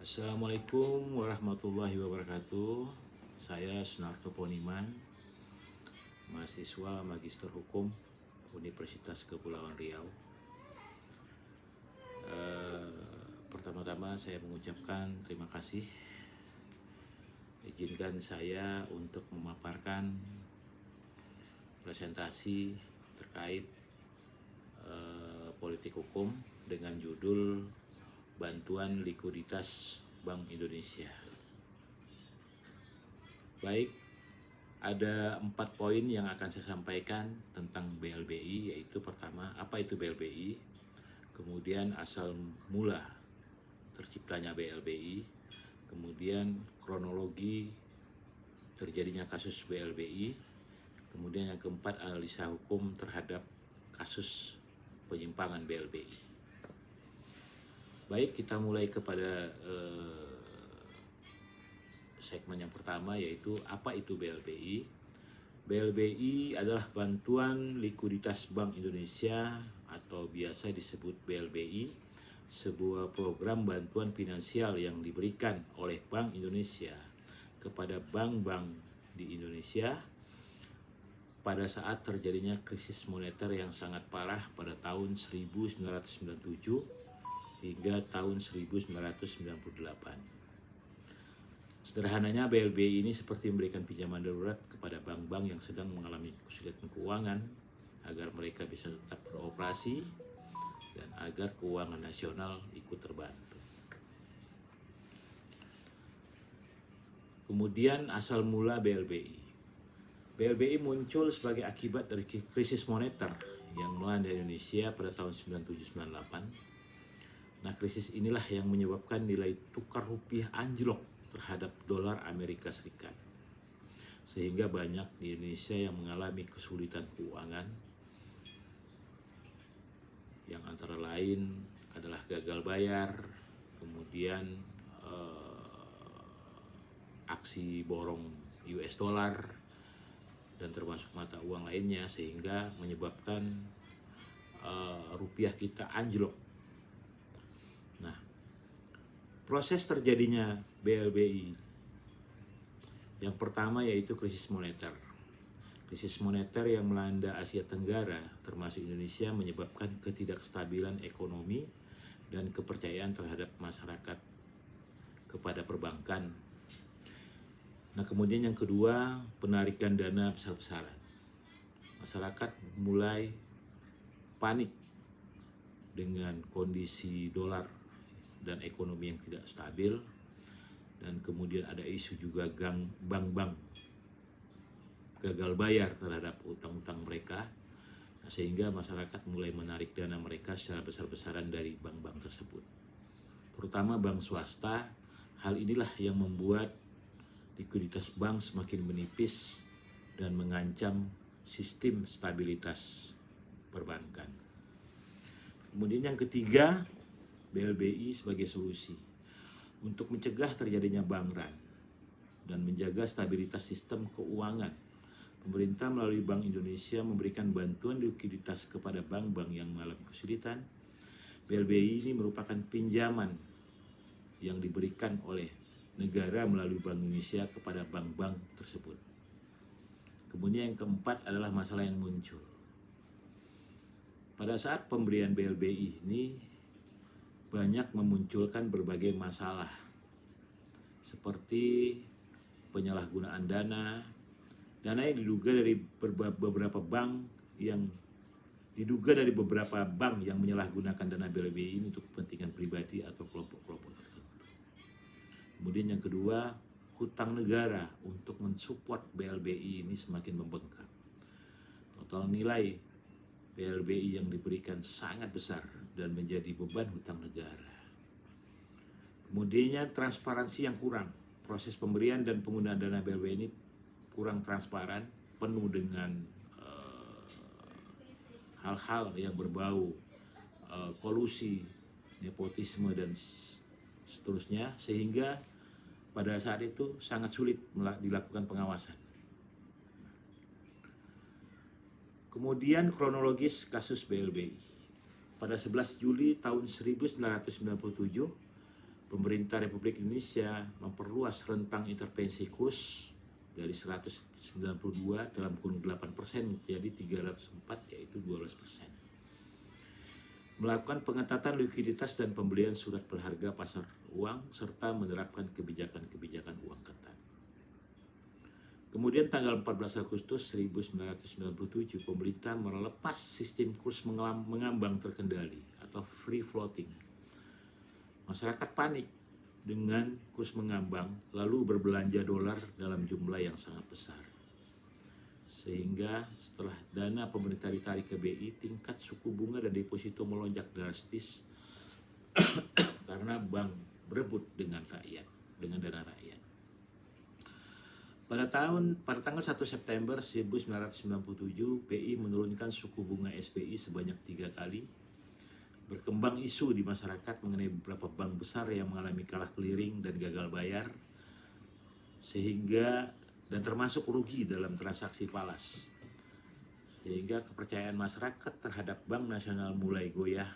Assalamualaikum warahmatullahi wabarakatuh. Saya Sunarto Poniman, mahasiswa Magister Hukum Universitas Kepulauan Riau. Pertama-tama saya mengucapkan terima kasih. Izinkan saya untuk memaparkan presentasi terkait politik hukum dengan judul Bantuan Likuiditas Bank Indonesia. Baik, ada 4 poin yang akan saya sampaikan tentang BLBI, yaitu pertama, apa itu BLBI, kemudian asal mula terciptanya BLBI, kemudian kronologi terjadinya kasus BLBI, kemudian yang keempat, analisa hukum terhadap kasus penyimpangan BLBI. Baik, kita mulai kepada segmen yang pertama, yaitu apa itu BLBI. BLBI adalah Bantuan Likuiditas Bank Indonesia atau biasa disebut BLBI, sebuah program bantuan finansial yang diberikan oleh Bank Indonesia kepada bank-bank di Indonesia pada saat terjadinya krisis moneter yang sangat parah pada tahun 1997 hingga tahun 1998. Sederhananya, BLBI ini seperti memberikan pinjaman darurat kepada bank-bank yang sedang mengalami kesulitan keuangan agar mereka bisa tetap beroperasi dan agar keuangan nasional ikut terbantu. Kemudian asal mula BLBI. BLBI muncul sebagai akibat dari krisis moneter yang melanda Indonesia pada tahun 97-98. Nah, krisis inilah yang menyebabkan nilai tukar rupiah anjlok terhadap dolar Amerika Serikat, sehingga banyak di Indonesia yang mengalami kesulitan keuangan, yang antara lain adalah gagal bayar, kemudian aksi borong US dollar, dan termasuk mata uang lainnya, sehingga menyebabkan rupiah kita anjlok. Nah, proses terjadinya BLBI yang pertama yaitu krisis moneter. Krisis moneter yang melanda Asia Tenggara termasuk Indonesia menyebabkan ketidakstabilan ekonomi dan kepercayaan terhadap masyarakat kepada perbankan. Nah, kemudian yang kedua, penarikan dana besar-besaran. Masyarakat mulai panik dengan kondisi dolar dan ekonomi yang tidak stabil, dan kemudian ada isu juga bank-bank gagal bayar terhadap utang-utang mereka. Nah, sehingga masyarakat mulai menarik dana mereka secara besar-besaran dari bank-bank tersebut, terutama bank swasta. Hal inilah yang membuat likuiditas bank semakin menipis dan mengancam sistem stabilitas perbankan. Kemudian yang ketiga, BLBI sebagai solusi untuk mencegah terjadinya bank run dan menjaga stabilitas sistem keuangan. Pemerintah melalui Bank Indonesia memberikan bantuan likuiditas kepada bank-bank yang mengalami kesulitan. BLBI ini merupakan pinjaman yang diberikan oleh negara melalui Bank Indonesia kepada bank-bank tersebut. Kemudian yang keempat adalah masalah yang muncul. Pada saat pemberian BLBI ini banyak memunculkan berbagai masalah seperti penyalahgunaan dana yang diduga dari beberapa bank yang menyalahgunakan dana BLBI ini untuk kepentingan pribadi atau kelompok-kelompok tertentu. Kemudian yang kedua, hutang negara untuk mensupport BLBI ini semakin membengkak. Total nilai BLBI yang diberikan sangat besar dan menjadi beban hutang negara. Kemudian transparansi yang kurang. Proses pemberian dan penggunaan dana BLBI ini kurang transparan, penuh dengan hal-hal yang berbau kolusi, nepotisme, dan seterusnya, sehingga pada saat itu sangat sulit dilakukan pengawasan. Kemudian kronologis kasus BLBI. Pada 11 Juli tahun 1997, pemerintah Republik Indonesia memperluas rentang intervensi kurs dari 192 dalam kurun 8% menjadi 304, yaitu 12%. Melakukan pengetatan likuiditas dan pembelian surat berharga pasar uang serta menerapkan kebijakan-kebijakan uang ketat. Kemudian tanggal 14 Agustus 1997 pemerintah melepas sistem kurs mengambang terkendali atau free floating. Masyarakat panik dengan kurs mengambang lalu berbelanja dolar dalam jumlah yang sangat besar. Sehingga setelah dana pemerintah ditarik ke BI, tingkat suku bunga dan deposito melonjak drastis karena bank berebut dengan rakyat, dengan dana rakyat. Pada tanggal 1 September 1997, BI menurunkan suku bunga SBI sebanyak 3 kali. Berkembang isu di masyarakat mengenai beberapa bank besar yang mengalami kalah clearing dan gagal bayar, dan termasuk rugi dalam transaksi falas. Sehingga kepercayaan masyarakat terhadap Bank Nasional mulai goyah,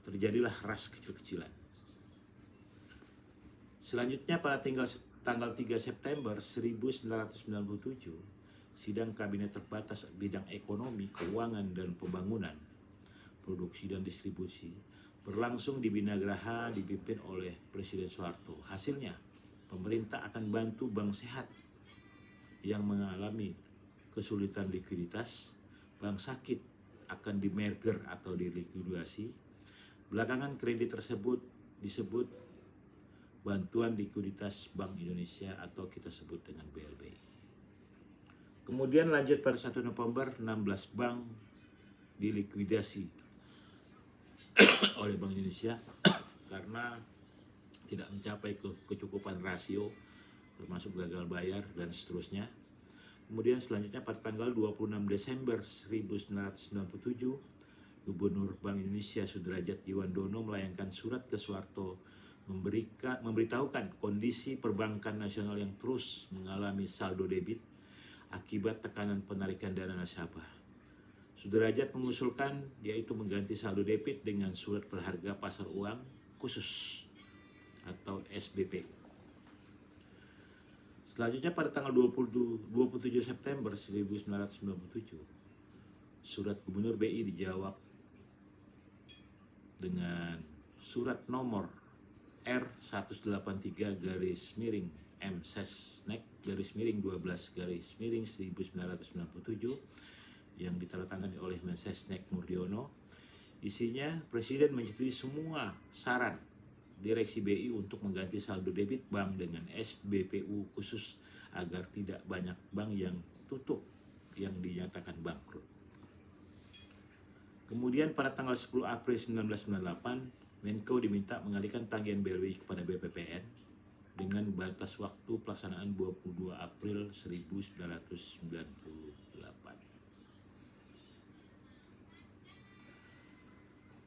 terjadilah ras kecil-kecilan. Selanjutnya pada tanggal 3 September 1997, sidang kabinet terbatas bidang ekonomi, keuangan, dan pembangunan, produksi dan distribusi berlangsung di Binagraha dipimpin oleh Presiden Soeharto. Hasilnya, pemerintah akan bantu bank sehat yang mengalami kesulitan likuiditas, bank sakit akan di-merger atau dilikuidasi. Belakangan kredit tersebut disebut Bantuan Likuiditas Bank Indonesia atau kita sebut dengan BLBI. Kemudian lanjut pada 1 November 16 bank dilikuidasi oleh Bank Indonesia karena tidak mencapai kecukupan rasio, termasuk gagal bayar dan seterusnya. Kemudian selanjutnya pada tanggal 26 Desember 1997, Gubernur Bank Indonesia Sudrajat Jiwandono melayangkan surat ke Soeharto memberitahukan kondisi perbankan nasional yang terus mengalami saldo debit akibat tekanan penarikan dana nasabah. Sudrajat mengusulkan yaitu mengganti saldo debit dengan surat berharga pasar uang khusus atau SBPU. Selanjutnya pada tanggal 27 September 1997, surat Gubernur BI dijawab dengan surat nomor R183/M/12/1997 yang ditandatangani oleh Mensesnek Murdiono. Isinya, Presiden menyetujui semua saran Direksi BI untuk mengganti saldo debit bank dengan SBPU khusus agar tidak banyak bank yang tutup yang dinyatakan bangkrut. Kemudian pada tanggal 10 April 1998, Menko diminta mengalihkan tagihan BLBI kepada BPPN dengan batas waktu pelaksanaan 22 April 1998.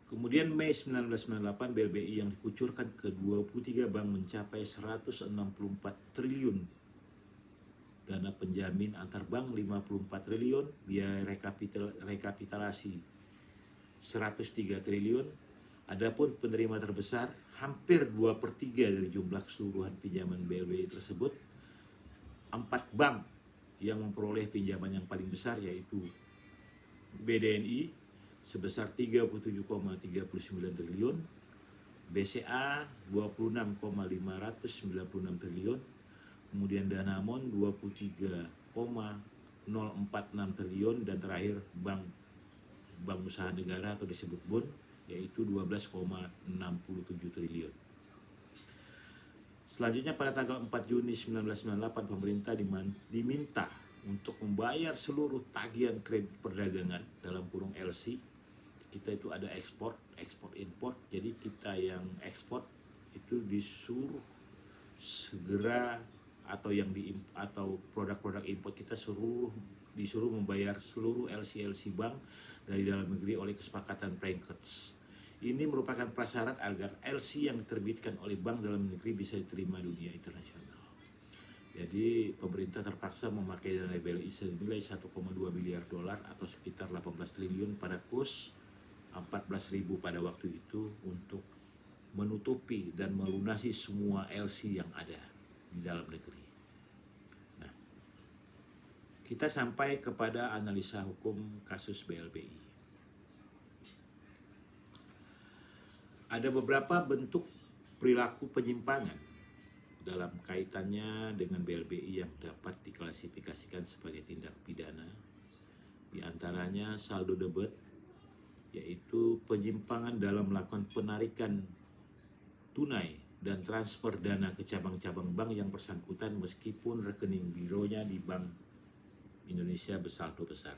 Kemudian Mei 1998 BLBI yang dikucurkan ke 23 bank mencapai 164 triliun. Dana penjamin antar bank 54 triliun, biaya rekapitulasi 103 triliun. Adapun penerima terbesar hampir 2/3 dari jumlah keseluruhan pinjaman BLBI tersebut. 4 bank yang memperoleh pinjaman yang paling besar yaitu BDNI sebesar 37,39 triliun, BCA 26,596 triliun, kemudian Danamon 23,046 triliun, dan terakhir Bank Usaha Negara atau disebut BUN yaitu 12,67 triliun. Selanjutnya pada tanggal 4 Juni 1998 pemerintah diminta untuk membayar seluruh tagihan kredit perdagangan dalam kurung LC. Kita itu ada ekspor import. Jadi kita yang ekspor itu disuruh segera atau produk-produk import kita disuruh membayar seluruh LC bank dari dalam negeri oleh kesepakatan Frankfurt. Ini merupakan prasyarat agar LC yang diterbitkan oleh bank dalam negeri bisa diterima dunia internasional. Jadi pemerintah terpaksa memakai dana BLI senilai 1,2 miliar dolar atau sekitar 18 triliun pada kurs 14.000 pada waktu itu untuk menutupi dan melunasi semua LC yang ada di dalam negeri. Nah, kita sampai kepada analisa hukum kasus BLBI. Ada beberapa bentuk perilaku penyimpangan dalam kaitannya dengan BLBI yang dapat diklasifikasikan sebagai tindak pidana. Di antaranya saldo debit, yaitu penyimpangan dalam melakukan penarikan tunai dan transfer dana ke cabang-cabang bank yang bersangkutan meskipun rekening bironya di Bank Indonesia bersaldo besar.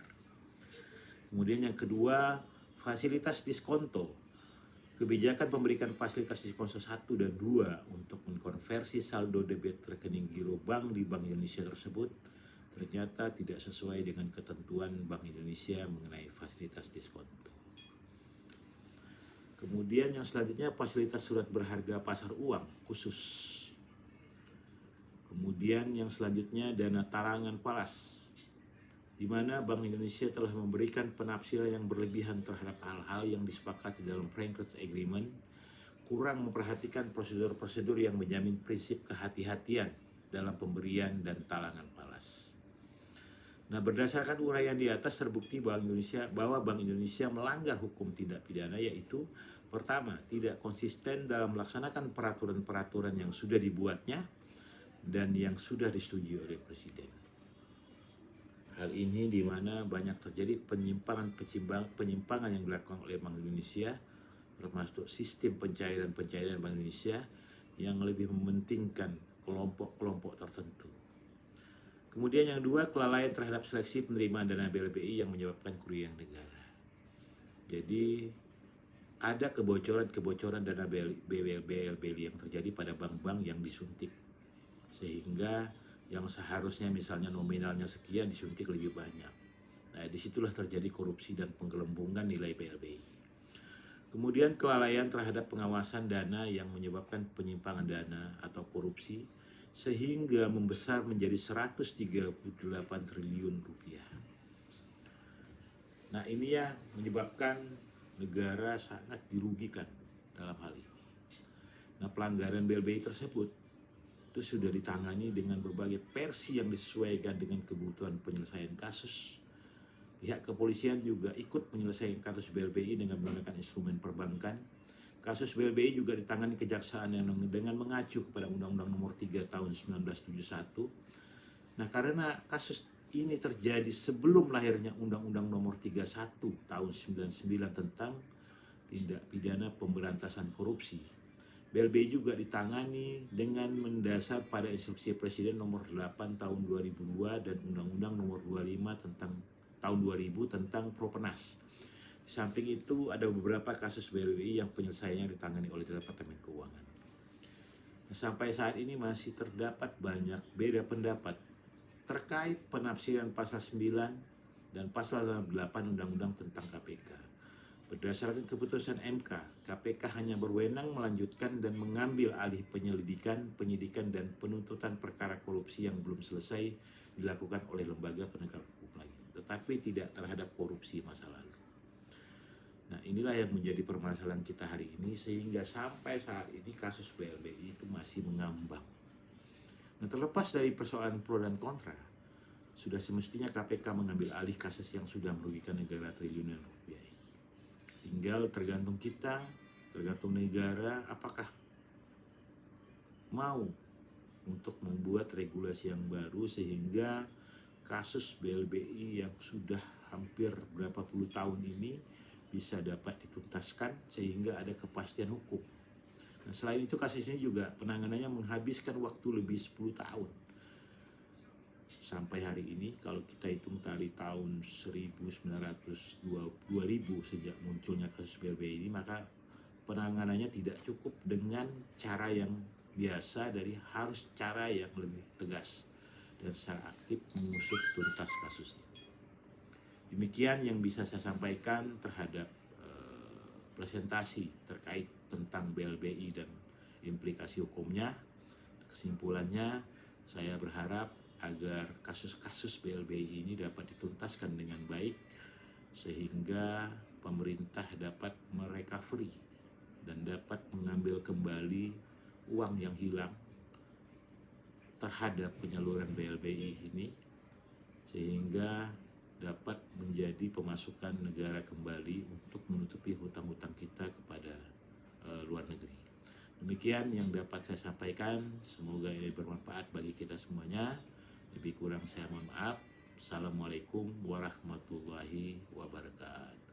Kemudian yang kedua, fasilitas diskonto. Kebijakan pemberikan fasilitas diskonto 1 dan 2 untuk mengkonversi saldo debit rekening giro bank di Bank Indonesia tersebut ternyata tidak sesuai dengan ketentuan Bank Indonesia mengenai fasilitas diskonto. Kemudian yang selanjutnya, fasilitas surat berharga pasar uang khusus. Kemudian yang selanjutnya, dana tarangan falas, di mana Bank Indonesia telah memberikan penafsiran yang berlebihan terhadap hal-hal yang disepakati dalam Frankfurt Agreement, kurang memperhatikan prosedur-prosedur yang menjamin prinsip kehati-hatian dalam pemberian dan talangan falas. Nah, berdasarkan uraian di atas terbukti bahwa Bank Indonesia melanggar hukum tindak pidana, yaitu pertama, tidak konsisten dalam melaksanakan peraturan-peraturan yang sudah dibuatnya dan yang sudah disetujui oleh Presiden. Hal ini di mana banyak terjadi penyimpangan yang dilakukan oleh Bank Indonesia, termasuk sistem pencairan Bank Indonesia yang lebih mementingkan kelompok-kelompok tertentu. Kemudian yang dua, kelalaian terhadap seleksi penerimaan dana BLBI yang menyebabkan kerugian negara. Jadi ada kebocoran dana BLBI yang terjadi pada bank-bank yang disuntik, sehingga yang seharusnya misalnya nominalnya sekian disuntik lebih banyak. Nah, disitulah terjadi korupsi dan penggelembungan nilai BLBI. Kemudian kelalaian terhadap pengawasan dana yang menyebabkan penyimpangan dana atau korupsi sehingga membesar menjadi 138 triliun rupiah. Nah, ini yang menyebabkan negara sangat dirugikan dalam hal ini. Nah, pelanggaran BLBI tersebut itu sudah ditangani dengan berbagai versi yang disesuaikan dengan kebutuhan penyelesaian kasus. Pihak kepolisian juga ikut menyelesaikan kasus BLBI dengan menggunakan instrumen perbankan. Kasus BLBI juga ditangani kejaksaan dengan mengacu kepada Undang-Undang Nomor 3 Tahun 1971. Nah, karena kasus ini terjadi sebelum lahirnya Undang-Undang Nomor 31 Tahun 99 tentang tindak pidana pemberantasan korupsi, BLBI juga ditangani dengan mendasar pada instruksi Presiden Nomor 8 Tahun 2002 dan Undang-Undang Nomor 25 tentang Tahun 2000 tentang Propernas. Di samping itu ada beberapa kasus BLBI yang penyelesaiannya ditangani oleh Departemen Keuangan. Nah, sampai saat ini masih terdapat banyak beda pendapat terkait penafsiran pasal 9 dan pasal 8 Undang-Undang tentang KPK. Berdasarkan keputusan MK, KPK hanya berwenang melanjutkan dan mengambil alih penyelidikan, penyidikan, dan penuntutan perkara korupsi yang belum selesai dilakukan oleh lembaga penegak hukum lain, tetapi tidak terhadap korupsi masa lalu. Nah, inilah yang menjadi permasalahan kita hari ini, sehingga sampai saat ini kasus BLBI itu masih mengambang. Nah, terlepas dari persoalan pro dan kontra, sudah semestinya KPK mengambil alih kasus yang sudah merugikan negara triliunan rupiah. Tinggal tergantung kita, tergantung negara, apakah mau untuk membuat regulasi yang baru sehingga kasus BLBI yang sudah hampir berapa puluh tahun ini bisa dapat dituntaskan sehingga ada kepastian hukum. Nah, selain itu kasus ini juga penanganannya menghabiskan waktu lebih 10 tahun. Sampai hari ini kalau kita hitung dari tahun 2000 sejak munculnya kasus BLBI ini, maka penanganannya tidak cukup dengan cara yang biasa, dari harus cara yang lebih tegas dan secara aktif mengusut tuntas kasusnya. Demikian yang bisa saya sampaikan terhadap presentasi terkait tentang BLBI dan implikasi hukumnya. Kesimpulannya, saya berharap agar kasus-kasus BLBI ini dapat dituntaskan dengan baik sehingga pemerintah dapat merecovery dan dapat mengambil kembali uang yang hilang terhadap penyaluran BLBI ini, sehingga dapat menjadi pemasukan negara kembali untuk menutupi hutang-hutang kita kepada luar negeri. Demikian yang dapat saya sampaikan, semoga ini bermanfaat bagi kita semuanya. Lebih kurang saya mohon maaf. Assalamualaikum warahmatullahi wabarakatuh.